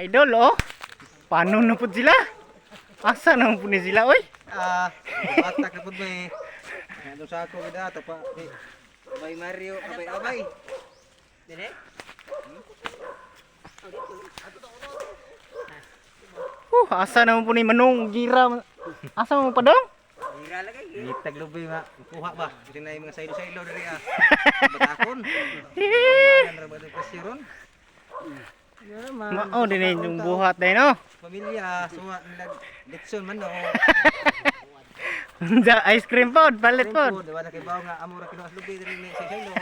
Idol, oh. Paano na po sila? Asa na po ni sila, oy? Batak na po ba eh. Ano sa ako gida to pa. Abay Mario, abay. Dine? Asa na po ni Manong Gira? Asa mo pa dong? Gira lagi. Itag lubi nga. Kuha ba? Ito na yung mga saylo-saylo diri ah. Batakon. Ano ra ba ito kasiron? Mao din yung buhat din, no? Pamilya, suwa nila Dixon man no. Ice cream pod, palit pod. Wala kay bawo nga amo ra kinuas lubi diri ni saylo.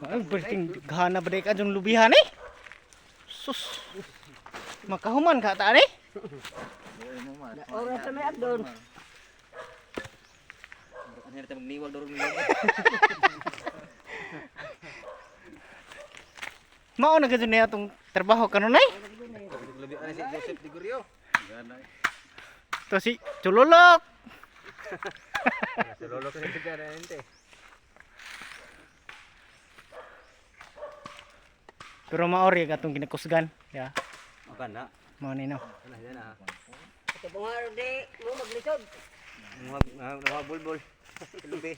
Ay, berting gana ba ka yung lubihan eh? Sus. Makahuman ka ta eh? Oras na may agdon. Ano ta magniwag dorong ni lubi. Mao na gadto niya tong trabaho kanunay? Lubi ani si Joseph Digurio. To si Chululok. Lolo ko sa tigara ente. Pero maori katong ginakusgan. Ya, Akan na. mao ni no. Kana yan ah. Ito bunga di mo maglisod. Mga bulbul. Lubi.